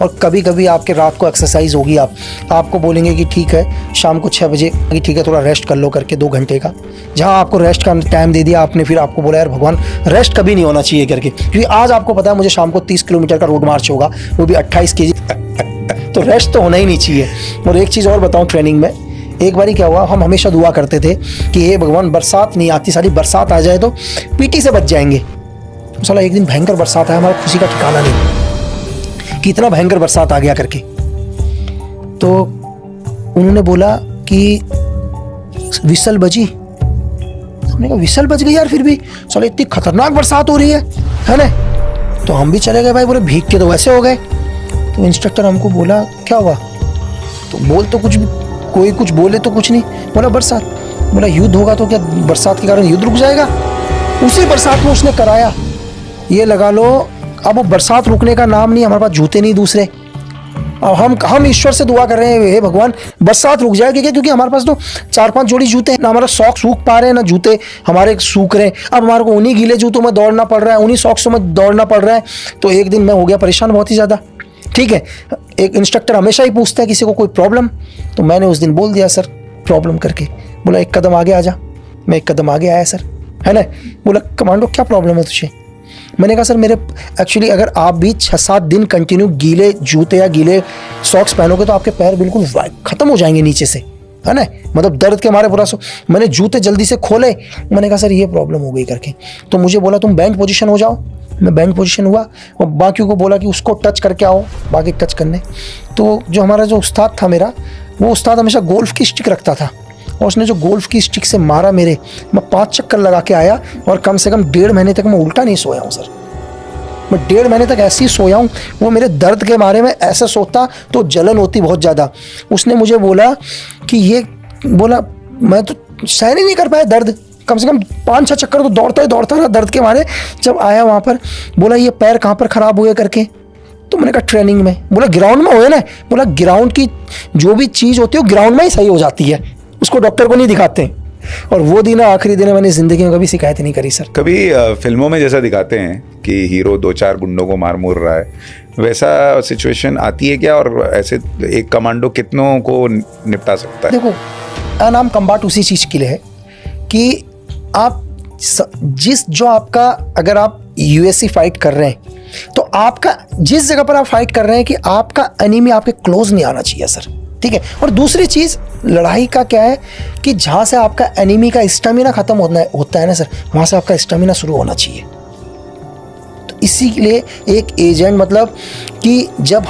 और कभी कभी आपके रात को एक्सरसाइज होगी, आपको बोलेंगे कि ठीक है शाम को 6 बजे कि ठीक है थोड़ा रेस्ट कर लो करके 2 घंटे का, जहाँ आपको रेस्ट का टाइम दे दिया आपने, फिर आपको बोला यार भगवान रेस्ट कभी नहीं होना चाहिए करके, क्योंकि आज आपको पता है मुझे शाम को 30 किलोमीटर का रोड मार्च होगा, वो भी 28 kg, तो रेस्ट तो होना ही नहीं चाहिए। और एक चीज़ और बताऊँ, ट्रेनिंग में एक बारी क्या हुआ, हम हमेशा दुआ करते थे कि हे भगवान बरसात नहीं आती, सारी बरसात आ जाए तो पीटी से बच जाएंगे। साला एक दिन भयंकर बरसात आया, हमारा खुशी का ठिकाना नहीं, कितना भयंकर बरसात आ गया करके। तो उन्होंने बोला कि विसल बजी, हमने कहा विसल बज गई यार, फिर भी साला इतनी खतरनाक बरसात हो रही है ना। तो हम भी चले गए भाई, बोले भीग के तो वैसे हो गए। तो इंस्ट्रक्टर हमको बोला क्या हुआ, तो बोल तो कुछ भी, कोई कुछ बोले तो कुछ नहीं, बोला बरसात। बोला युद्ध होगा तो क्या बरसात के कारण युद्ध रुक जाएगा? उसी बरसात में उसने कराया, ये लगा लो। अब वो बरसात रुकने का नाम नहीं, हमारे पास जूते नहीं दूसरे, अब हम ईश्वर से दुआ कर रहे हैं हे भगवान बरसात रुक जाए, क्योंकि हमारे पास तो 4-5 जोड़ी जूते हैं ना, हमारा सॉक्स सूख पा रहे हैं ना जूते हमारे सूख रहे हैं। अब हमारे को उन्हीं गीले जूतों में दौड़ना पड़ रहा है, उन्हीं सॉक्सों में दौड़ना पड़ रहा है। तो एक दिन मैं हो गया परेशान बहुत ही ज़्यादा। ठीक है, एक इंस्ट्रक्टर हमेशा ही पूछता है किसी को कोई प्रॉब्लम, तो मैंने उस दिन बोल दिया सर प्रॉब्लम करके। बोला 1 कदम आगे आ जा, मैं 1 कदम आगे आया सर, है ना। बोला कमांडो क्या प्रॉब्लम है तुझे? मैंने कहा सर मेरे एक्चुअली अगर आप भी 6-7 दिन कंटिन्यू गीले जूते या गीले सॉक्स पहनोगे तो आपके पैर बिल्कुल खत्म हो जाएंगे नीचे से, है ना, मतलब दर्द के मारे पूरा। मैंने जूते जल्दी से खोले, मैंने कहा सर ये प्रॉब्लम हो गई करके। तो मुझे बोला तुम बेंच पोजीशन हो जाओ, मैं बेंच पोजीशन हुआ और बाकियों को बोला कि उसको टच करके आओ, बाकी टच करने। तो जो हमारा जो उस्ताद था मेरा, वो उस्ताद हमेशा गोल्फ की स्टिक रखता था, और उसने जो गोल्फ की स्टिक से मारा मेरे, मैं 5 चक्कर लगा के आया, और कम से कम 1.5 महीने तक मैं उल्टा नहीं सोया हूँ सर। मैं 1.5 महीने तक ऐसे ही सोया हूँ, वो मेरे दर्द के मारे में ऐसे सोता तो जलन होती बहुत ज़्यादा। उसने मुझे बोला कि ये, बोला मैं तो सहन ही नहीं कर पाया दर्द, कम से कम 5-6 चक्कर तो दौड़ता रहा दर्द के मारे। जब आया वहाँ पर, बोला ये पैर कहाँ पर ख़राब हुए करके, तो मैंने कहा ट्रेनिंग में। बोला ग्राउंड में हुए ना? बोला ग्राउंड की जो भी चीज़ होती है वो ग्राउंड में ही सही हो जाती है, उसको डॉक्टर को नहीं दिखाते। और वो दिन आखिरी दिन मैंने ज़िंदगी में कभी शिकायत नहीं करी सर। कभी फिल्मों में जैसा दिखाते हैं कि हीरो 2-4 गुंडों को मार मुर रहा है, वैसा सिचुएशन आती है क्या? और ऐसे एक कमांडो कितनों को निपटा सकता है? देखो नाम कम्बाट उसी चीज़ के लिए है कि आप जो आपका, अगर आप यूएससी फाइट कर रहे हैं तो आपका जिस जगह पर आप फाइट कर रहे हैं कि आपका एनिमी आपके क्लोज नहीं आना चाहिए सर। ठीक है, और दूसरी चीज़ लड़ाई का क्या है कि जहाँ से आपका एनिमी का स्टेमिना खत्म होता है ना सर, वहाँ से आपका स्टेमिना शुरू होना चाहिए। तो इसी के लिए एक एजेंट, मतलब कि जब हम